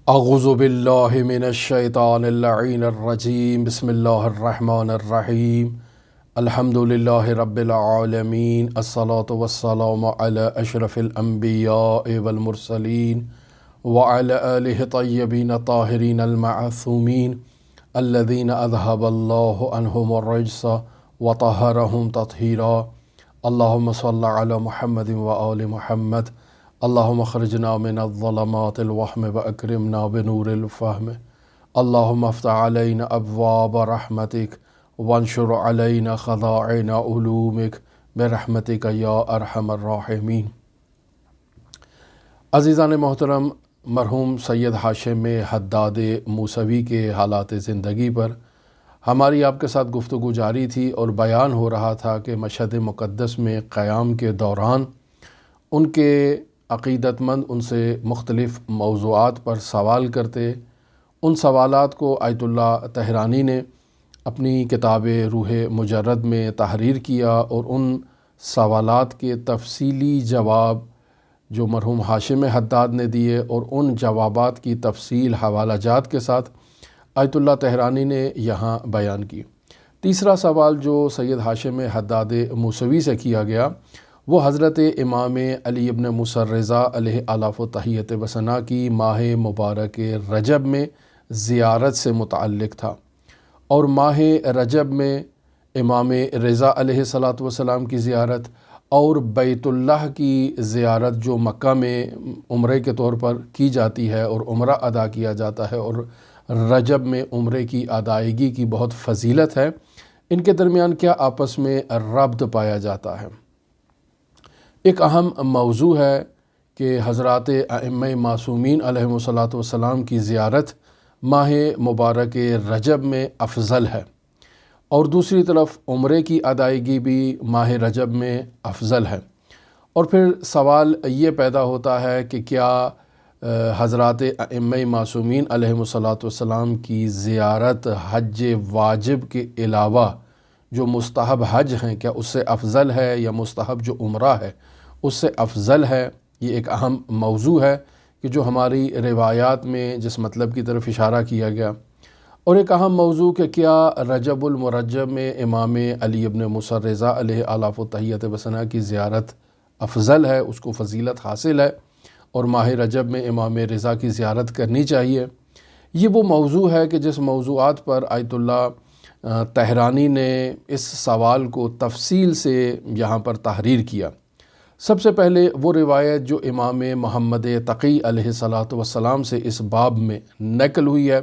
اعوذ باللہ من الشیطان اللعین الرجیم بسم اللہ الرحمن الرحیم الحمد للہ رب العالمین الصلاة والسلام علی اشرف الانبیاء والمرسلین وعلی آلہ طیبین طاہرین المعصومین الذین اذہب اللہ عنہم الرجس وطہرہم تطہیرا اللہم صل علی محمد وآل محمد اللہم اخرجنا من الظلمات الوہم واکرمنا بنور الفہم اللہم افتح علینا ابواب رحمتک وانشر علینا خزائن علومک برحمتک یا ارحم الراحمین۔ عزیزان محترم، مرحوم سید ہاشم حداد موسوی کے حالات زندگی پر ہماری آپ کے ساتھ گفتگو جاری تھی اور بیان ہو رہا تھا کہ مشہد مقدس میں قیام کے دوران ان کے عقیدت مند ان سے مختلف موضوعات پر سوال کرتے۔ ان سوالات کو آیت اللہ طہرانی نے اپنی کتاب روح مجرد میں تحریر کیا اور ان سوالات کے تفصیلی جواب جو مرحوم ہاشم حداد نے دیے اور ان جوابات کی تفصیل حوالہ جات کے ساتھ آیت اللہ طہرانی نے یہاں بیان کی۔ تیسرا سوال جو سید ہاشم حداد موسوی سے کیا گیا وہ حضرت امام علی ابن موسیٰ الرضا علیہ آلاف و تحیت و ثنا کی ماہ مبارک رجب میں زیارت سے متعلق تھا، اور ماہ رجب میں امام رضا علیہ السلام کی زیارت اور بیت اللہ کی زیارت جو مکہ میں عمرے کے طور پر کی جاتی ہے اور عمرہ ادا کیا جاتا ہے، اور رجب میں عمرے کی ادائیگی کی بہت فضیلت ہے، ان کے درمیان کیا آپس میں ربط پایا جاتا ہے۔ ایک اہم موضوع ہے کہ حضرات ائمہ معصومین علیہم السلام کی زیارت ماہ مبارک رجب میں افضل ہے، اور دوسری طرف عمرے کی ادائیگی بھی ماہ رجب میں افضل ہے۔ اور پھر سوال یہ پیدا ہوتا ہے کہ کیا حضرات ائمہ معصومین علیہم السلام کی زیارت حج واجب کے علاوہ جو مستحب حج ہیں کیا اس سے افضل ہے، یا مستحب جو عمرہ ہے اس سے افضل ہے؟ یہ ایک اہم موضوع ہے کہ جو ہماری روایات میں جس مطلب کی طرف اشارہ کیا گیا۔ اور ایک اہم موضوع کہ کیا رجب المرجب میں امام علی ابن موسیٰ الرضا علیہ آلاف و تحیت و ثنا کی زیارت افضل ہے، اس کو فضیلت حاصل ہے، اور ماہ رجب میں امام رضا کی زیارت کرنی چاہیے۔ یہ وہ موضوع ہے کہ جس موضوعات پر آیت اللہ طہرانی نے اس سوال کو تفصیل سے یہاں پر تحریر کیا۔ سب سے پہلے وہ روایت جو امام محمد تقی علیہ السلام سے اس باب میں نقل ہوئی ہے،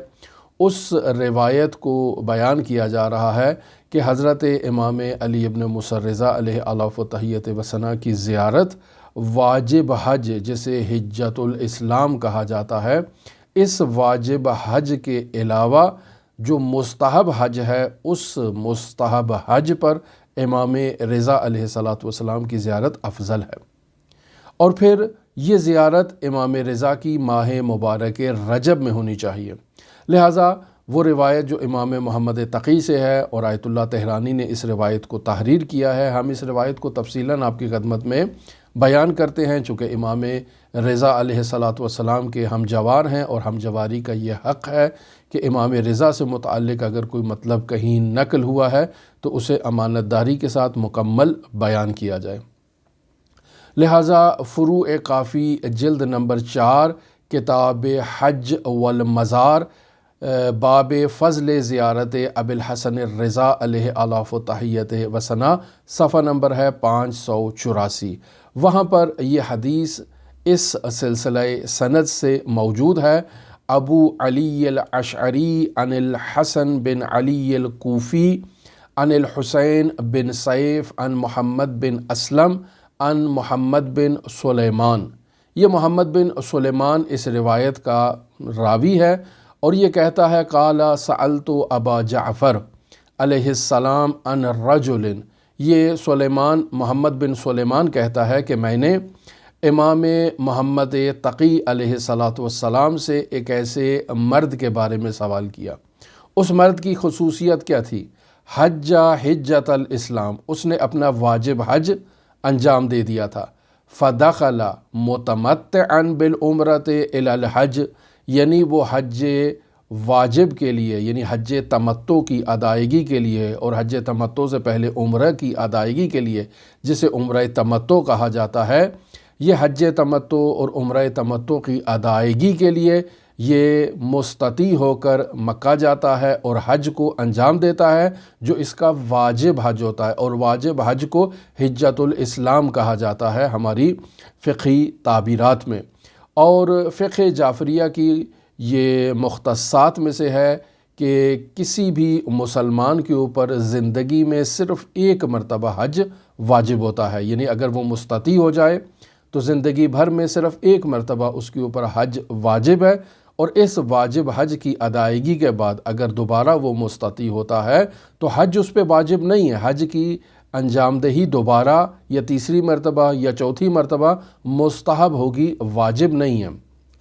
اس روایت کو بیان کیا جا رہا ہے کہ حضرت امام علی ابن موسیٰ الرضا علیہ آلاف و تحیت و ثنا کی زیارت واجب حج جسے حجۃ الاسلام کہا جاتا ہے، اس واجب حج کے علاوہ جو مستحب حج ہے اس مستحب حج پر امام رضا علیہ السلام کی زیارت افضل ہے۔ اور پھر یہ زیارت امام رضا کی ماہ مبارک رجب میں ہونی چاہیے، لہٰذا وہ روایت جو امام محمد تقی سے ہے اور آیت اللہ طہرانی نے اس روایت کو تحریر کیا ہے، ہم اس روایت کو تفصیلاً آپ کی خدمت میں بیان کرتے ہیں، چونکہ امام رضا علیہ السلام کے ہم جوار ہیں اور ہم جواری کا یہ حق ہے کہ امام رضا سے متعلق اگر کوئی مطلب کہیں نقل ہوا ہے تو اسے امانت داری کے ساتھ مکمل بیان کیا جائے۔ لہٰذا فروع کافی جلد نمبر 4 کتاب حج والمزار باب فضل زیارت ابی الحسن الرضا علیہ آلاف و تحیت و ثنا صفحہ نمبر ہے 584، وہاں پر یہ حدیث اس سلسلہ سند سے موجود ہے۔ ابو علی الاشعری عن الحسن بن علی الکوفی عن الحسین بن سیف عن محمد بن اسلم عن محمد بن سلیمان۔ یہ محمد بن سلیمان اس روایت کا راوی ہے، اور یہ کہتا ہے قال سألت ابا جعفر علیہ السلام عن رجل۔ یہ سلیمان محمد بن سلیمان کہتا ہے کہ میں نے امام محمد تقی علیہ السلام سے ایک ایسے مرد کے بارے میں سوال کیا۔ اس مرد کی خصوصیت کیا تھی؟ حج حجۃ الاسلام، اس نے اپنا واجب حج انجام دے دیا تھا۔ فدخل متمتعا بالعمرۃ الی الحج، یعنی وہ حج واجب کے لیے یعنی حج تمتع کی ادائیگی کے لیے اور حج تمتع سے پہلے عمرہ کی ادائیگی کے لیے جسے عمرہ تمتع کہا جاتا ہے، یہ حج تمتع اور عمرہ تمتع کی ادائیگی کے لیے یہ مستطیع ہو کر مکہ جاتا ہے اور حج کو انجام دیتا ہے، جو اس کا واجب حج ہوتا ہے، اور واجب حج کو حجۃ الاسلام کہا جاتا ہے ہماری فقہی تعبیرات میں۔ اور فقہ جعفریہ کی یہ مختصات میں سے ہے کہ کسی بھی مسلمان کے اوپر زندگی میں صرف ایک مرتبہ حج واجب ہوتا ہے، یعنی اگر وہ مستطیع ہو جائے تو زندگی بھر میں صرف ایک مرتبہ اس کے اوپر حج واجب ہے، اور اس واجب حج کی ادائیگی کے بعد اگر دوبارہ وہ مستطیع ہوتا ہے تو حج اس پہ واجب نہیں ہے، حج کی انجام دہی دوبارہ یا تیسری مرتبہ یا چوتھی مرتبہ مستحب ہوگی، واجب نہیں ہے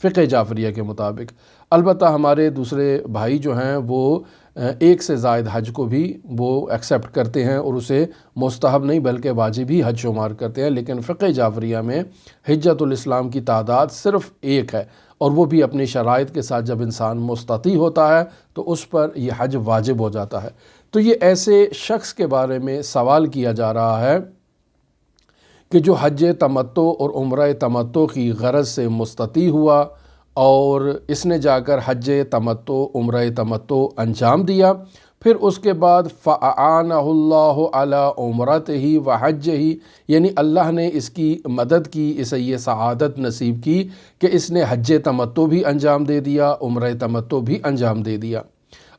فقہ جعفریہ کے مطابق۔ البتہ ہمارے دوسرے بھائی جو ہیں وہ ایک سے زائد حج کو بھی وہ ایکسیپٹ کرتے ہیں اور اسے مستحب نہیں بلکہ واجب ہی حج شمار کرتے ہیں، لیکن فقہ جعفریہ میں حجۃ الاسلام کی تعداد صرف ایک ہے، اور وہ بھی اپنی شرائط کے ساتھ جب انسان مستطیع ہوتا ہے تو اس پر یہ حج واجب ہو جاتا ہے۔ تو یہ ایسے شخص کے بارے میں سوال کیا جا رہا ہے کہ جو حج تمتع اور عمرہ تمتع کی غرض سے مستطیع ہوا اور اس نے جا کر حج تمتع عمرہ تمتع انجام دیا، پھر اس کے بعد فَأَعَانَهُ اللَّهُ عَلَىٰ عُمْرَتِهِ وَحَجِّهِ، یعنی اللہ نے اس کی مدد کی، اسے یہ سعادت نصیب کی کہ اس نے حج تمتع بھی انجام دے دیا، عمرہ تمتع بھی انجام دے دیا۔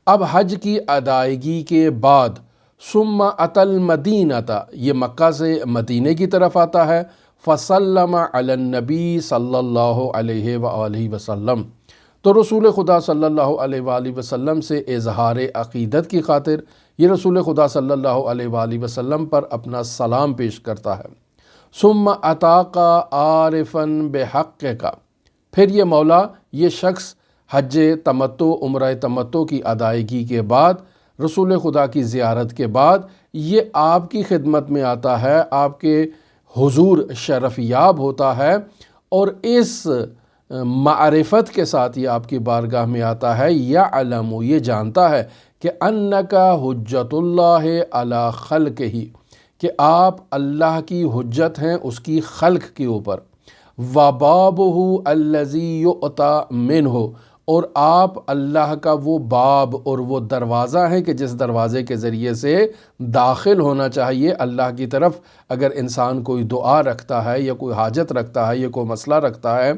اب حج کی ادائیگی کے بعد ثم اتی المدینۃ، یہ مکہ سے مدینے کی طرف آتا ہے، فسلم علی النبی صلی اللہ علیہ وآلہ وسلم، تو رسول خدا صلی اللہ علیہ وآلہ وسلم سے اظہار عقیدت کی خاطر یہ رسول خدا صلی اللہ علیہ وآلہ وسلم پر اپنا سلام پیش کرتا ہے۔ ثم اتاک عارفا بحقک، پھر یہ مولا یہ شخص حج تمتع عمرہ تمتع کی ادائیگی کے بعد رسول خدا کی زیارت کے بعد یہ آپ کی خدمت میں آتا ہے، آپ کے حضور شرف یاب ہوتا ہے، اور اس معرفت کے ساتھ یہ آپ کی بارگاہ میں آتا ہے، یعلم، یہ جانتا ہے کہ انک حجت اللہ علی خلقہ، کہ آپ اللہ کی حجت ہیں اس کی خلق کے اوپر، وبابہ الذی یؤتی منہ، اور آپ اللہ کا وہ باب اور وہ دروازہ ہیں کہ جس دروازے کے ذریعے سے داخل ہونا چاہیے اللہ کی طرف۔ اگر انسان کوئی دعا رکھتا ہے یا کوئی حاجت رکھتا ہے یا کوئی مسئلہ رکھتا ہے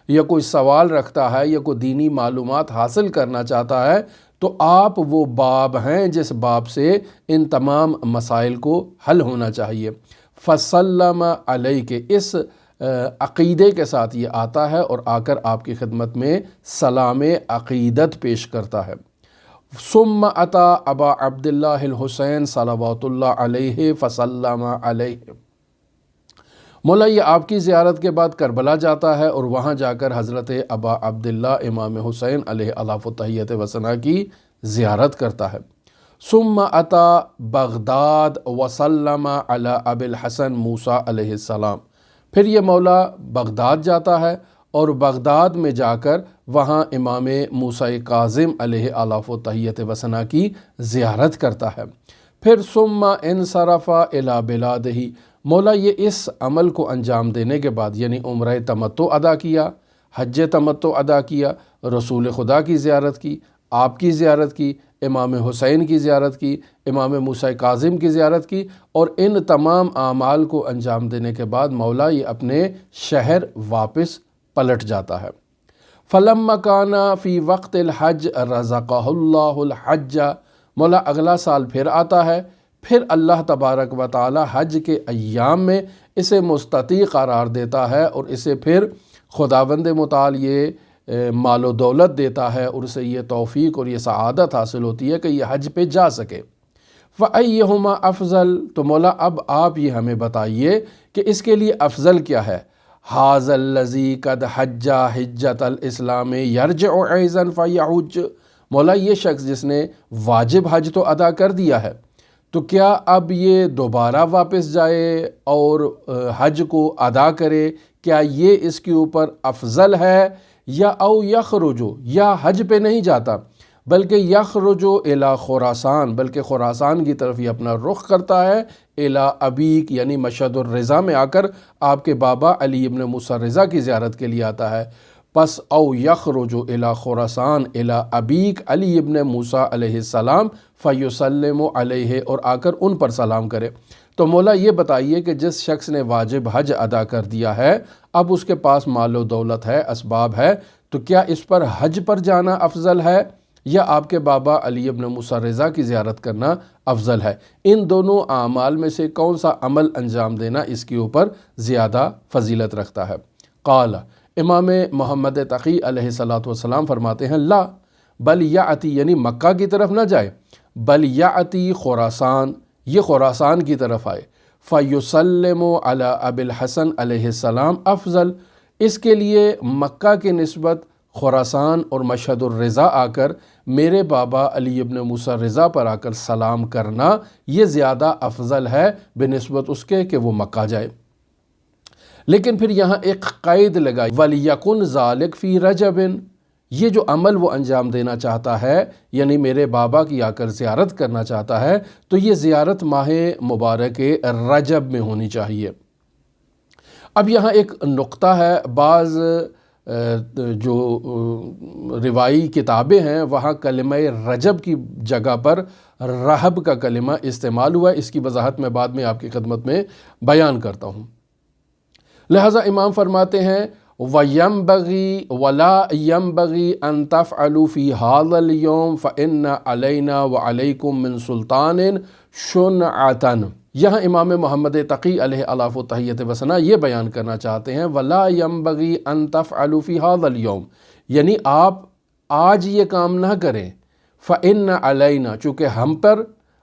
یا کوئی سوال رکھتا ہے یا کوئی دینی معلومات حاصل کرنا چاہتا ہے تو آپ وہ باب ہیں جس باب سے ان تمام مسائل کو حل ہونا چاہیے۔ فسلم علیہ، کے اس عقیدے کے ساتھ یہ آتا ہے اور آ کر آپ کی خدمت میں سلام عقیدت پیش کرتا ہے۔ ثم اتی ابا عبداللہ الحسین صلوات اللہ علیہ فسلم علیہ، مولا یہ آپ کی زیارت کے بعد کربلا جاتا ہے اور وہاں جا کر حضرت ابا عبداللہ امام حسین علیہ الاف و تحیت و ثنا کی زیارت کرتا ہے۔ ثم اتی بغداد وسلم علی ابی الحسن موسیٰ علیہ السلام، پھر یہ مولا بغداد جاتا ہے اور بغداد میں جا کر وہاں امام موسیٰ کاظم علیہ الاف و تحیت و ثنا کی زیارت کرتا ہے۔ پھر ثم انصرف الی بلادہ، مولا یہ اس عمل کو انجام دینے کے بعد یعنی عمرہ تمتع ادا کیا، حج تمتع ادا کیا، رسول خدا کی زیارت کی، آپ کی زیارت کی، امام حسین کی زیارت کی، امام موسیٰ کاظم کی زیارت کی، اور ان تمام اعمال کو انجام دینے کے بعد مولا یہ اپنے شہر واپس پلٹ جاتا ہے۔ فلما کان فی وقت الحج رزقہ اللہ الحج، مولا اگلا سال پھر آتا ہے، پھر اللہ تبارک و تعالی حج کے ایام میں اسے مستطیع قرار دیتا ہے اور اسے پھر خداوند متعال یہ مال و دولت دیتا ہے اور اسے یہ توفیق اور یہ سعادت حاصل ہوتی ہے کہ یہ حج پہ جا سکے۔ فَأَيُّهُمَا أَفْضَلُ، تو مولا اب آپ یہ ہمیں بتائیے کہ اس کے لیے افضل کیا ہے۔ هَذَا الَّذِي قَدْ حَجَّ حِجَّةَ الْإِسْلَامِ يَرْجِعُ عَيْزًا فَيَحُجُّ، مولا یہ شخص جس نے واجب حج تو ادا کر دیا ہے تو کیا اب یہ دوبارہ واپس جائے اور حج کو ادا کرے؟ کیا یہ اس کے اوپر افضل ہے یا او یخرجو، یا حج پہ نہیں جاتا بلکہ یخرجو الی خراسان، بلکہ خراسان کی طرف یہ اپنا رخ کرتا ہے، الی ابیک یعنی مشہد الرضا میں آ کر آپ کے بابا علی ابن موسیٰ رضا کی زیارت کے لیے آتا ہے۔ پس او یخرج الی خراسان الی ابیک علی ابن موسیٰ علیہ السلام فیسلم علیہ، اور آ کر ان پر سلام کرے۔ تو مولا یہ بتائیے کہ جس شخص نے واجب حج ادا کر دیا ہے، اب اس کے پاس مال و دولت ہے، اسباب ہے، تو کیا اس پر حج پر جانا افضل ہے یا آپ کے بابا علی ابن موسیٰ رضا کی زیارت کرنا افضل ہے؟ ان دونوں اعمال میں سے کون سا عمل انجام دینا اس کے اوپر زیادہ فضیلت رکھتا ہے؟ قال، امام محمد تقی علیہ السلام فرماتے ہیں، لا بل یاتی یعنی مکہ کی طرف نہ جائے، بل یاتی خراسان، یہ خراسان کی طرف آئے، فیسلم علی ابی الحسن علیہ السلام افضل، اس کے لیے مکہ کی نسبت خراسان اور مشہد الرضا آ کر میرے بابا علی ابن موسیٰ رضا پر آ کر سلام کرنا یہ زیادہ افضل ہے بنسبت اس کے کہ وہ مکہ جائے۔ لیکن پھر یہاں ایک قید لگائی، وَلْيَكُنْ ذَلِكَ فِي رَجَبٍ، یہ جو عمل وہ انجام دینا چاہتا ہے یعنی میرے بابا کی آ کر زیارت کرنا چاہتا ہے تو یہ زیارت ماہ مبارک رجب میں ہونی چاہیے۔ اب یہاں ایک نقطہ ہے، بعض جو روائی کتابیں ہیں وہاں کلمہ رجب کی جگہ پر رہب کا کلمہ استعمال ہوا ہے، اس کی وضاحت میں بعد میں آپ کی خدمت میں بیان کرتا ہوں۔ لہٰذا امام فرماتے ہیں وَيَنبَغِي وَلَا يَنبَغِي أَن تَفْعَلُوا فِي هَذَا الْيَوْمِ فَإِنَّ عَلَيْنَا وَعَلَيْكُمْ مِنْ سُلْطَانٍ شُنْعَةً، یہاں امام محمد تقی علیہ الاف و تحیت وثنا یہ بیان کرنا چاہتے ہیں وَلَا يَنبَغِي أَن تَفْعَلُوا فِي هَذَا الْيَوْمِ، یعنی آپ آج یہ کام نہ کریں، فَإِنَّ عَلَيْنَا چونکہ ہم پر،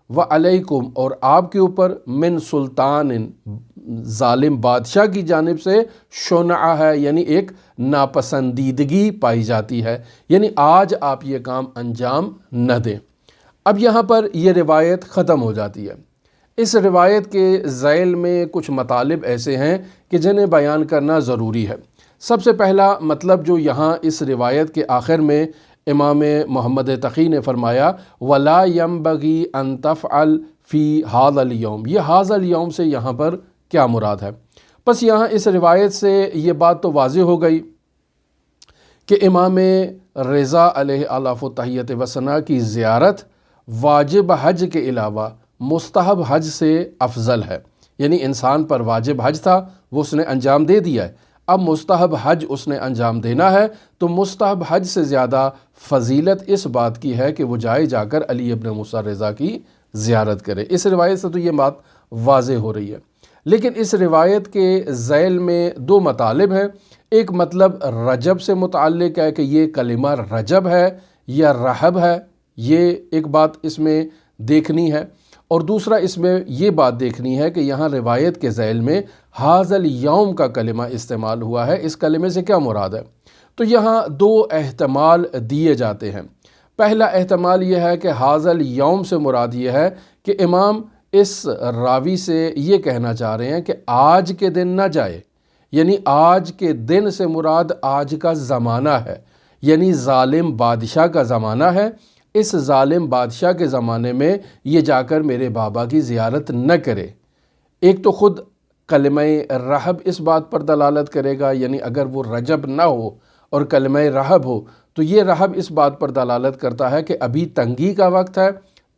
وَعَلَيْكُمْ اور آپ کے اوپر، من سلطان ظالم بادشاہ کی جانب سے، شنعہ ہے یعنی ایک ناپسندیدگی پائی جاتی ہے، یعنی آج آپ یہ کام انجام نہ دیں۔ اب یہاں پر یہ روایت ختم ہو جاتی ہے۔ اس روایت کے ذیل میں کچھ مطالب ایسے ہیں کہ جنہیں بیان کرنا ضروری ہے۔ سب سے پہلا مطلب جو یہاں اس روایت کے آخر میں امام محمد تقی نے فرمایا وَلَا يَنبَغِي أَن تَفْعَلْ فِي هَذَا الْيَوْمِ، یہ هَذَا الْيَوْم سے یہاں پر کیا مراد ہے؟ پس یہاں اس روایت سے یہ بات تو واضح ہو گئی کہ امام رضا علیہ الاف و تحیت وثنا کی زیارت واجب حج کے علاوہ مستحب حج سے افضل ہے، یعنی انسان پر واجب حج تھا وہ اس نے انجام دے دیا ہے، اب مستحب حج اس نے انجام دینا ہے، تو مستحب حج سے زیادہ فضیلت اس بات کی ہے کہ وہ جا کر علی ابن موسیٰ رضا کی زیارت کرے۔ اس روایت سے تو یہ بات واضح ہو رہی ہے، لیکن اس روایت کے ذیل میں دو مطالب ہیں۔ ایک مطلب رجب سے متعلق ہے کہ یہ کلمہ رجب ہے یا رحب ہے، یہ ایک بات اس میں دیکھنی ہے، اور دوسرا اس میں یہ بات دیکھنی ہے کہ یہاں روایت کے ذیل میں ھذا الیوم کا کلمہ استعمال ہوا ہے، اس کلمے سے کیا مراد ہے؟ تو یہاں دو احتمال دیے جاتے ہیں۔ پہلا احتمال یہ ہے کہ ھذا الیوم سے مراد یہ ہے کہ امام اس راوی سے یہ کہنا چاہ رہے ہیں کہ آج کے دن نہ جائے، یعنی آج کے دن سے مراد آج کا زمانہ ہے، یعنی ظالم بادشاہ کا زمانہ ہے، اس ظالم بادشاہ کے زمانے میں یہ جا کر میرے بابا کی زیارت نہ کرے۔ ایک تو خود کلمہ رحب اس بات پر دلالت کرے گا، یعنی اگر وہ رجب نہ ہو اور کلمہ رحب ہو تو یہ رحب اس بات پر دلالت کرتا ہے کہ ابھی تنگی کا وقت ہے،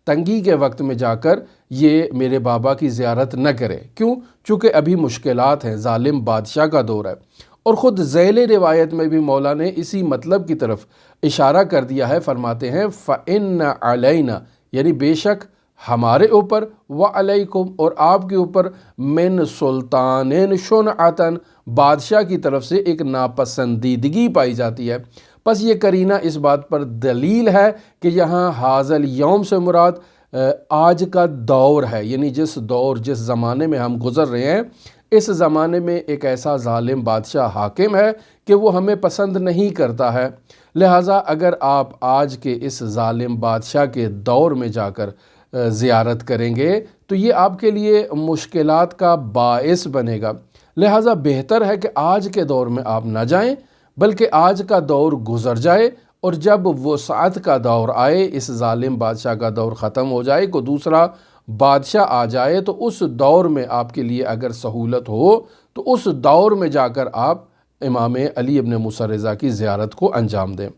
تنگی کے وقت میں جا کر یہ میرے بابا کی زیارت نہ کرے۔ کیوں؟ چونکہ ابھی مشکلات ہیں، ظالم بادشاہ کا دور ہے۔ اور خود ذیل روایت میں بھی مولا نے اسی مطلب کی طرف اشارہ کر دیا ہے، فرماتے ہیں فَإِنَّ عَلَيْنَا یعنی بے شک ہمارے اوپر، وَعَلَيْكُمْ اور آپ کے اوپر، من سلطان شنعتن بادشاہ کی طرف سے ایک ناپسندیدگی پائی جاتی ہے۔ پس یہ قرینہ اس بات پر دلیل ہے کہ یہاں ھذا الیوم سے مراد آج کا دور ہے، یعنی جس دور جس زمانے میں ہم گزر رہے ہیں، اس زمانے میں ایک ایسا ظالم بادشاہ حاکم ہے کہ وہ ہمیں پسند نہیں کرتا ہے، لہٰذا اگر آپ آج کے اس ظالم بادشاہ کے دور میں جا کر زیارت کریں گے تو یہ آپ کے لیے مشکلات کا باعث بنے گا، لہٰذا بہتر ہے کہ آج کے دور میں آپ نہ جائیں، بلکہ آج کا دور گزر جائے اور جب وسعت کا دور آئے، اس ظالم بادشاہ کا دور ختم ہو جائے، کوئی دوسرا بادشاہ آ جائے، تو اس دور میں آپ کے لیے اگر سہولت ہو تو اس دور میں جا کر آپ امام علی ابن موسیٰ رضا کی زیارت کو انجام دیں۔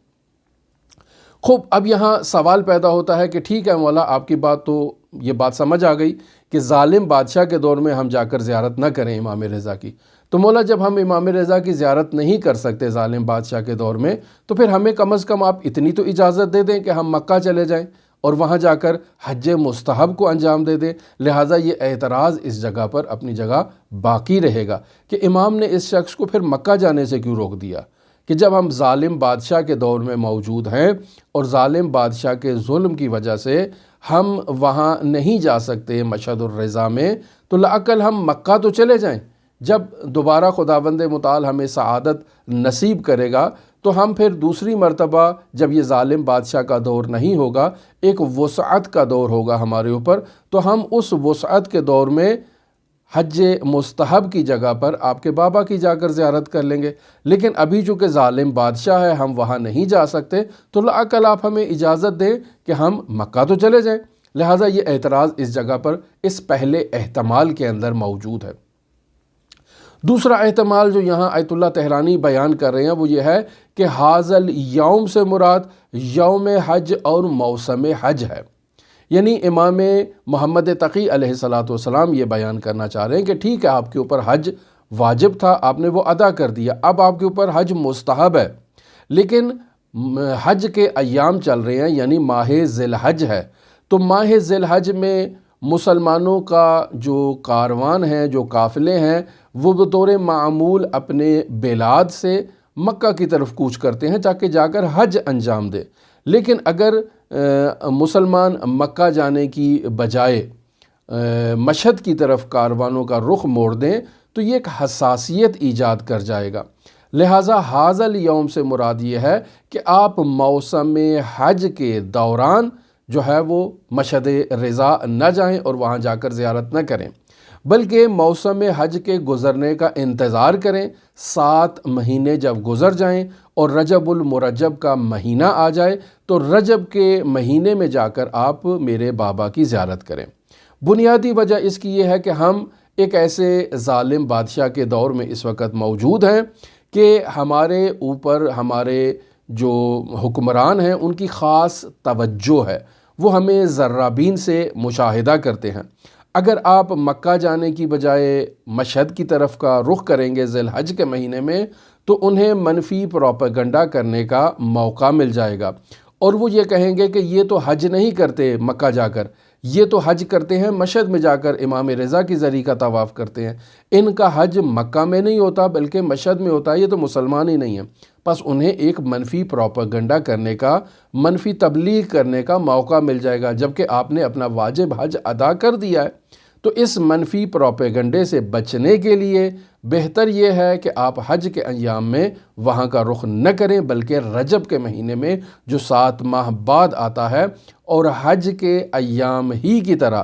خوب، اب یہاں سوال پیدا ہوتا ہے کہ ٹھیک ہے مولا، آپ کی بات تو یہ بات سمجھ آ گئی کہ ظالم بادشاہ کے دور میں ہم جا کر زیارت نہ کریں امام رضا کی، تو مولا جب ہم امام رضا کی زیارت نہیں کر سکتے ظالم بادشاہ کے دور میں، تو پھر ہمیں کم از کم آپ اتنی تو اجازت دے دیں کہ ہم مکہ چلے جائیں اور وہاں جا کر حج مستحب کو انجام دے دیں۔ لہٰذا یہ اعتراض اس جگہ پر اپنی جگہ باقی رہے گا کہ امام نے اس شخص کو پھر مکہ جانے سے کیوں روک دیا، کہ جب ہم ظالم بادشاہ کے دور میں موجود ہیں اور ظالم بادشاہ کے ظلم کی وجہ سے ہم وہاں نہیں جا سکتے مشہد الرضا میں، تو لعقل ہم مکہ تو چلے جائیں۔ جب دوبارہ خداوند متعال ہمیں سعادت نصیب کرے گا تو ہم پھر دوسری مرتبہ جب یہ ظالم بادشاہ کا دور نہیں ہوگا، ایک وسعت کا دور ہوگا ہمارے اوپر، تو ہم اس وسعت کے دور میں حج مستحب کی جگہ پر آپ کے بابا کی جا کر زیارت کر لیں گے۔ لیکن ابھی چونکہ ظالم بادشاہ ہے، ہم وہاں نہیں جا سکتے، تو لعقل آپ ہمیں اجازت دیں کہ ہم مکہ تو چلے جائیں۔ لہٰذا یہ اعتراض اس جگہ پر اس پہلے احتمال کے اندر موجود ہے۔ دوسرا احتمال جو یہاں آیت اللہ طحرانی بیان کر رہے ہیں وہ یہ ہے کہ حاضل یوم سے مراد یوم حج اور موسم حج ہے، یعنی امام محمد تقی علیہ السلام یہ بیان کرنا چاہ رہے ہیں کہ ٹھیک ہے، آپ کے اوپر حج واجب تھا، آپ نے وہ ادا کر دیا، اب آپ کے اوپر حج مستحب ہے، لیکن حج کے ایام چل رہے ہیں، یعنی ماہ ذی الحج ہے، تو ماہ ذی الحج میں مسلمانوں کا جو کاروان ہیں، جو قافلے ہیں، وہ بطور معمول اپنے بلاد سے مکہ کی طرف کوچ کرتے ہیں تاکہ جا کر حج انجام دے۔ لیکن اگر مسلمان مکہ جانے کی بجائے مشہد کی طرف کاروانوں کا رخ موڑ دیں تو یہ ایک حساسیت ایجاد کر جائے گا۔ لہٰذا حاضل یوم سے مراد یہ ہے کہ آپ موسم حج کے دوران جو ہے وہ مشہد رضا نہ جائیں اور وہاں جا کر زیارت نہ کریں، بلکہ موسم حج کے گزرنے کا انتظار کریں۔ 7 مہینے جب گزر جائیں اور رجب المرجب کا مہینہ آ جائے تو رجب کے مہینے میں جا کر آپ میرے بابا کی زیارت کریں۔ بنیادی وجہ اس کی یہ ہے کہ ہم ایک ایسے ظالم بادشاہ کے دور میں اس وقت موجود ہیں کہ ہمارے اوپر ہمارے جو حکمران ہیں ان کی خاص توجہ ہے، وہ ہمیں ذرابین سے مشاہدہ کرتے ہیں۔ اگر آپ مکہ جانے کی بجائے مشہد کی طرف کا رخ کریں گے ذی الحج کے مہینے میں تو انہیں منفی پروپیگنڈا کرنے کا موقع مل جائے گا، اور وہ یہ کہیں گے کہ یہ تو حج نہیں کرتے مکہ جا کر، یہ تو حج کرتے ہیں مشہد میں جا کر امام رضا کی زری کا طواف کرتے ہیں، ان کا حج مکہ میں نہیں ہوتا بلکہ مشہد میں ہوتا ہے، یہ تو مسلمان ہی نہیں ہیں۔ بس انہیں ایک منفی پروپیگنڈا کرنے کا، منفی تبلیغ کرنے کا موقع مل جائے گا، جبکہ آپ نے اپنا واجب حج ادا کر دیا ہے۔ تو اس منفی پروپیگنڈے سے بچنے کے لیے بہتر یہ ہے کہ آپ حج کے ایام میں وہاں کا رخ نہ کریں، بلکہ رجب کے مہینے میں جو 7 ماہ بعد آتا ہے، اور حج کے ایام ہی کی طرح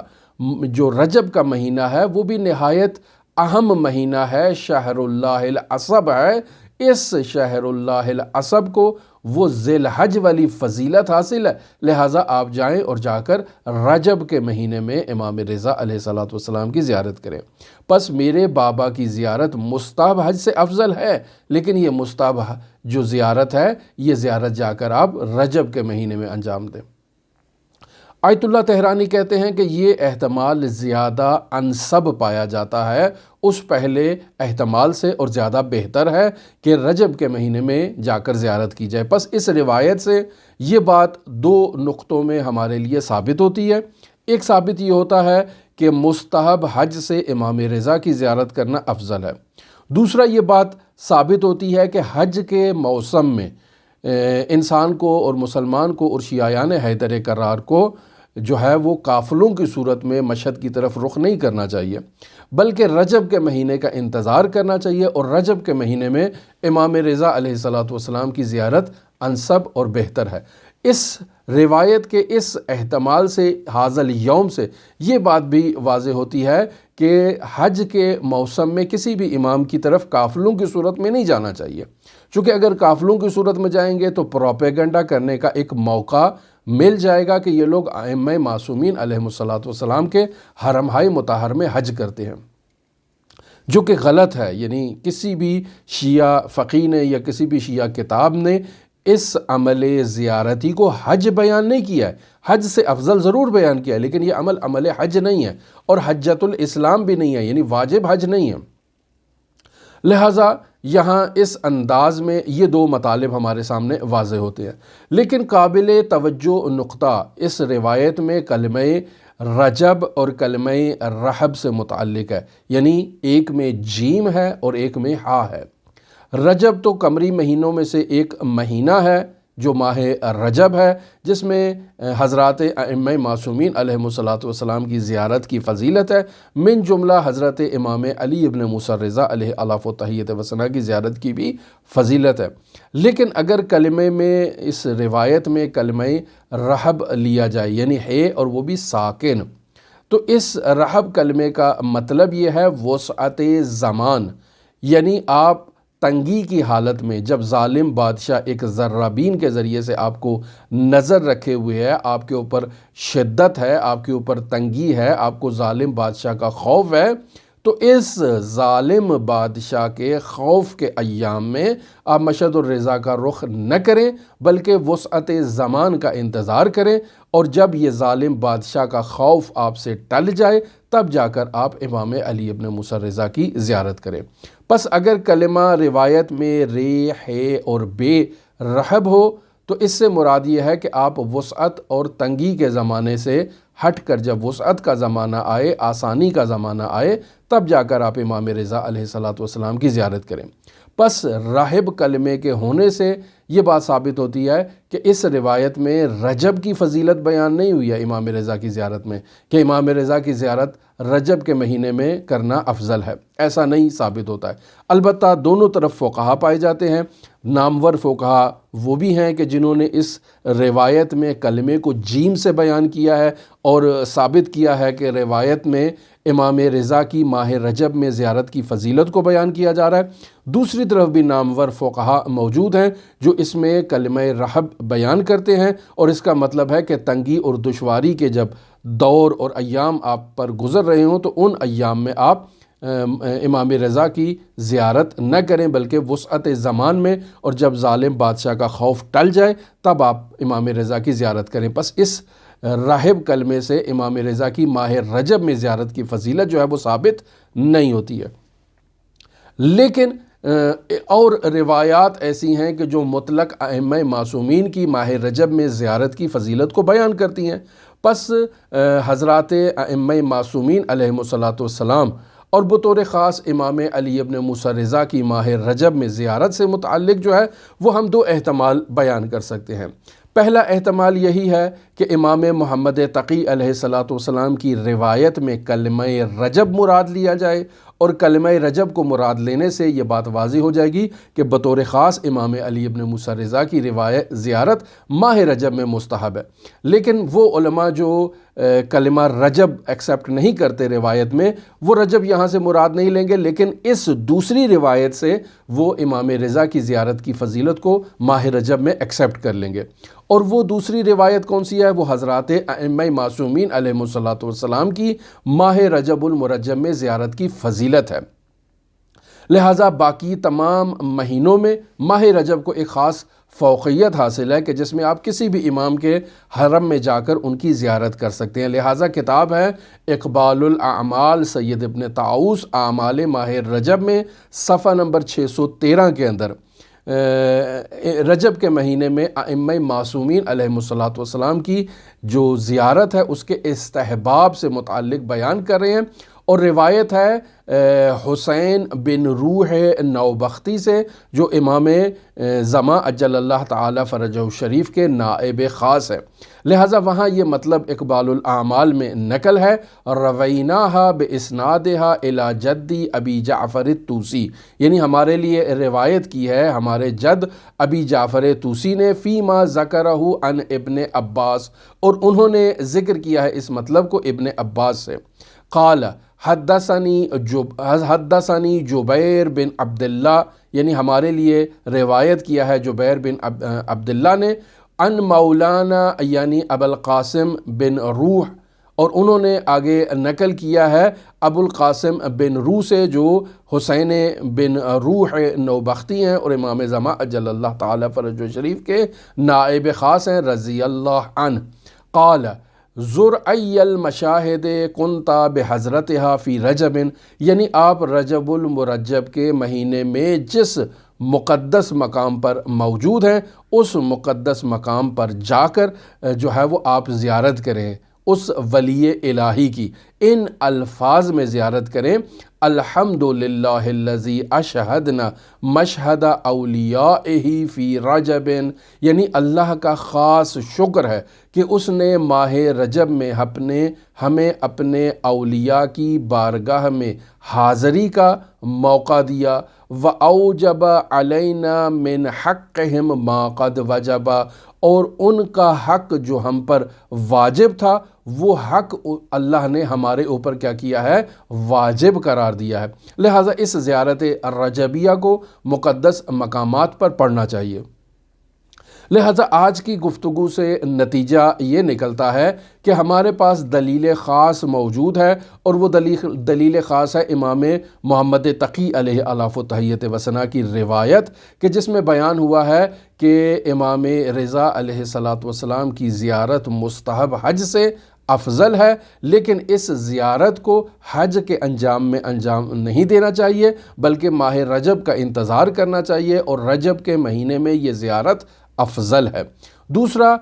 جو رجب کا مہینہ ہے وہ بھی نہایت اہم مہینہ ہے، شہر اللہ العصب ہے۔ اس شہر اللہ العصب کو وہ ذی الحج والی فضیلت حاصل ہے، لہٰذا آپ جائیں اور جا کر رجب کے مہینے میں امام رضا علیہ السلام کی زیارت کریں۔ پس میرے بابا کی زیارت مستحب حج سے افضل ہے، لیکن یہ مستحب جو زیارت ہے یہ زیارت جا کر آپ رجب کے مہینے میں انجام دیں۔ آیت اللہ طحرانی کہتے ہیں کہ یہ احتمال زیادہ انسب پایا جاتا ہے اس پہلے احتمال سے، اور زیادہ بہتر ہے کہ رجب کے مہینے میں جا کر زیارت کی جائے۔ پس اس روایت سے یہ بات 2 نقطوں میں ہمارے لیے ثابت ہوتی ہے۔ ایک ثابت یہ ہوتا ہے کہ مستحب حج سے امام رضا کی زیارت کرنا افضل ہے۔ دوسرا یہ بات ثابت ہوتی ہے کہ حج کے موسم میں انسان کو اور مسلمان کو اور شیعیان حیدر کرار کو جو ہے وہ قافلوں کی صورت میں مشہد کی طرف رخ نہیں کرنا چاہیے، بلکہ رجب کے مہینے کا انتظار کرنا چاہیے، اور رجب کے مہینے میں امام رضا علیہ السلام کی زیارت انسب اور بہتر ہے۔ اس روایت کے اس احتمال سے حاضل یوم سے یہ بات بھی واضح ہوتی ہے کہ حج کے موسم میں کسی بھی امام کی طرف قافلوں کی صورت میں نہیں جانا چاہیے، چونکہ اگر قافلوں کی صورت میں جائیں گے تو پروپیگنڈا کرنے کا ایک موقع مل جائے گا کہ یہ لوگ ائمہ معصومین علیہم الصلاۃ والسلام کے حرمہائے مطہر میں حج کرتے ہیں، جو کہ غلط ہے۔ یعنی کسی بھی شیعہ فقیہ نے یا کسی بھی شیعہ کتاب نے اس عمل زیارتی کو حج بیان نہیں کیا ہے، حج سے افضل ضرور بیان کیا ہے، لیکن یہ عمل حج نہیں ہے اور حجۃ الاسلام بھی نہیں ہے، یعنی واجب حج نہیں ہے۔ لہٰذا یہاں اس انداز میں یہ دو مطالب ہمارے سامنے واضح ہوتے ہیں۔ لیکن قابل توجہ نقطہ اس روایت میں کلمہ رجب اور کلمہ رحب سے متعلق ہے، یعنی ایک میں جیم ہے اور ایک میں ہا ہے۔ رجب تو قمری مہینوں میں سے ایک مہینہ ہے جو ماہ رجب ہے، جس میں حضرات ائمہ معصومین علیہم الصلاۃ والسلام کی زیارت کی فضیلت ہے، من جملہ حضرت امام علی ابن موسیٰ الرضا علیہ الاف و تحیت و ثنا کی زیارت کی بھی فضیلت ہے۔ لیکن اگر کلمے میں اس روایت میں کلمہ رحب لیا جائے، یعنی ہے اور وہ بھی ساکن، تو اس رحب کلمے کا مطلب یہ ہے وسعت زمان، یعنی آپ تنگی کی حالت میں جب ظالم بادشاہ ایک ذرابین کے ذریعے سے آپ کو نظر رکھے ہوئے ہے، آپ کے اوپر شدت ہے، آپ کے اوپر تنگی ہے، آپ کو ظالم بادشاہ کا خوف ہے، تو اس ظالم بادشاہ کے خوف کے ایام میں آپ مشہد الرضا کا رخ نہ کریں، بلکہ وسعت زمان کا انتظار کریں، اور جب یہ ظالم بادشاہ کا خوف آپ سے ٹل جائے تب جا کر آپ امام علی ابن موسیٰ الرضا کی زیارت کریں۔ پس اگر کلمہ روایت میں رے، ہے اور بے رحب ہو تو اس سے مراد یہ ہے کہ آپ وسعت اور تنگی کے زمانے سے ہٹ کر جب وسعت کا زمانہ آئے، آسانی کا زمانہ آئے، تب جا کر آپ امام رضا علیہ الصلاۃ والسلام کی زیارت کریں۔ پس راہب کلمے کے ہونے سے یہ بات ثابت ہوتی ہے کہ اس روایت میں رجب کی فضیلت بیان نہیں ہوئی ہے امام رضا کی زیارت میں، کہ امام رضا کی زیارت رجب کے مہینے میں کرنا افضل ہے، ایسا نہیں ثابت ہوتا ہے۔ البتہ دونوں طرف فقہا پائے جاتے ہیں، نامور فقہا وہ بھی ہیں کہ جنہوں نے اس روایت میں کلمے کو جیم سے بیان کیا ہے اور ثابت کیا ہے کہ روایت میں امام رضا کی ماہ رجب میں زیارت کی فضیلت کو بیان کیا جا رہا ہے۔ دوسری طرف بھی نامور فقہا موجود ہیں جو اس میں کلمہ رحب بیان کرتے ہیں، اور اس کا مطلب ہے کہ تنگی اور دشواری کے جب دور اور ایام آپ پر گزر رہے ہوں تو ان ایام میں آپ امام رضا کی زیارت نہ کریں، بلکہ وسعت زمان میں اور جب ظالم بادشاہ کا خوف ٹل جائے تب آپ امام رضا کی زیارت کریں۔ پس اس راہب کلمے سے امام رضا کی ماہ رجب میں زیارت کی فضیلت جو ہے وہ ثابت نہیں ہوتی ہے۔ لیکن اور روایات ایسی ہیں کہ جو مطلق ائمہ معصومین کی ماہ رجب میں زیارت کی فضیلت کو بیان کرتی ہیں۔ پس حضرات ائمہ معصومین علیہم الصلاۃ والسلام اور بطور خاص امام علی ابن موسیٰ رضا کی ماہ رجب میں زیارت سے متعلق جو ہے وہ ہم دو احتمال بیان کر سکتے ہیں۔ پہلا احتمال یہی ہے کہ امام محمد تقی علیہ الصلاۃ والسلام کی روایت میں کلمہ رجب مراد لیا جائے، اور کلمہ رجب کو مراد لینے سے یہ بات واضح ہو جائے گی کہ بطور خاص امام علی ابن موسیٰ رضا کی زیارت ماہ رجب میں مستحب ہے۔ لیکن وہ علماء جو کلمہ رجب ایکسیپٹ نہیں کرتے روایت میں، وہ رجب یہاں سے مراد نہیں لیں گے، لیکن اس دوسری روایت سے وہ امام رضا کی زیارت کی فضیلت کو ماہ رجب میں ایکسیپٹ کر لیں گے۔ اور وہ دوسری روایت کون سی ہے؟ وہ حضرات ائمہ معصومین علیہم الصلاۃ والسلام کی ماہ رجب المرجب میں زیارت کی فضیلت ہے۔ لہٰذا باقی تمام مہینوں میں ماہ رجب کو ایک خاص فوقیت حاصل ہے کہ جس میں آپ کسی بھی امام کے حرم میں جا کر ان کی زیارت کر سکتے ہیں۔ لہٰذا کتاب ہے اقبال الاعمال سید ابن طاؤس اعمال ماہ رجب میں صفحہ نمبر 613 کے اندر رجب کے مہینے میں ائمہ معصومین علیہم الصلاۃ والسلام کی جو زیارت ہے اس کے استحباب سے متعلق بیان کر رہے ہیں، اور روایت ہے حسین بن روح نوبختی سے جو امام زمان اجل اللہ تعالی فرجہ الشریف کے نائب خاص ہے۔ لہٰذا وہاں یہ مطلب اقبال الاعمال میں نقل ہے، رویناہا باسنادہا الی جدی ابی جعفر الطوسی، یعنی ہمارے لیے روایت کی ہے ہمارے جد ابی جعفر طوسی نے، فیما ذکرہ عن ابن عباس، اور انہوں نے ذکر کیا ہے اس مطلب کو ابن عباس سے۔ قال حدثنی جبیر بن عبداللہ، یعنی ہمارے لیے روایت کیا ہے جبیر بن عبداللہ نے، ان مولانا یعنی ابوالقاسم بن روح، اور انہوں نے آگے نقل کیا ہے ابو القاسم بن روح سے جو حسین بن روح نوبختی ہیں اور امام زمان اجل اللہ تعالیٰ فرج و شریف کے نائب خاص ہیں رضی اللہ عنہ۔ قال زرعی المشاہد کنتا بحضرتها فی رجب، یعنی آپ رجب المرجب کے مہینے میں جس مقدس مقام پر موجود ہیں اس مقدس مقام پر جا کر جو ہے وہ آپ زیارت کریں اس ولی الہی کی، ان الفاظ میں زیارت کریں، الحمدللہ الذی اشہدنا مشہد اولیائہ فی رجب، یعنی اللہ کا خاص شکر ہے کہ اس نے ماہ رجب میں ہمیں اپنے اولیاء کی بارگاہ میں حاضری کا موقع دیا، وَأَوْجَبَ عَلَيْنَا مِنْ حَقِّهِمْ مَا قَدْ وَجَبَ، اور ان کا حق جو ہم پر واجب تھا وہ حق اللہ نے ہمارے اوپر کیا کیا ہے، واجب قرار دیا ہے۔ لہٰذا اس زیارت رجبیہ کو مقدس مقامات پر پڑھنا چاہیے۔ لہٰذا آج کی گفتگو سے نتیجہ یہ نکلتا ہے کہ ہمارے پاس دلیل خاص موجود ہے، اور وہ دلیل خاص ہے امام محمد تقی علیہ الاف و تحیت وثنا کی روایت، کہ جس میں بیان ہوا ہے کہ امام رضا علیہ السلام کی زیارت مستحب حج سے افضل ہے، لیکن اس زیارت کو حج کے انجام میں انجام نہیں دینا چاہیے بلکہ ماہ رجب کا انتظار کرنا چاہیے، اور رجب کے مہینے میں یہ زیارت افضل ہے۔ دوسرا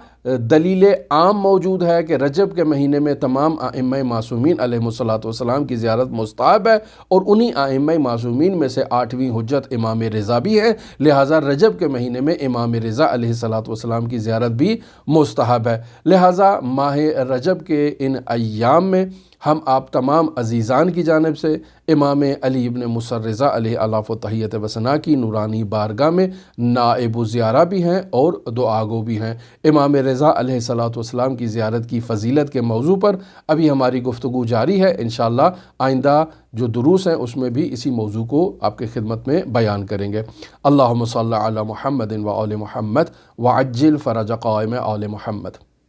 دلیل عام موجود ہے کہ رجب کے مہینے میں تمام ائمہ معصومین علیہ السلام کی زیارت مستحب ہے، اور انہی ائمہ معصومین میں سے 8ویں حجت امام رضا بھی ہیں، لہٰذا رجب کے مہینے میں امام رضا علیہ السلام کی زیارت بھی مستحب ہے۔ لہٰذا ماہ رجب کے ان ایام میں ہم آپ تمام عزیزان کی جانب سے امام علی ابن موسیٰ رضا علیہ الاف و تحیت وثنا کی نورانی بارگاہ میں نائب و زیارہ بھی ہیں اور دعا گو بھی ہیں۔ امام رضا علیہ السلام کی زیارت کی فضیلت کے موضوع پر ابھی ہماری گفتگو جاری ہے، انشاءاللہ آئندہ جو دروس ہیں اس میں بھی اسی موضوع کو آپ کی خدمت میں بیان کریں گے۔ اللہم صلی علی محمد و آل محمد وعجل فرج قائم آل محمد۔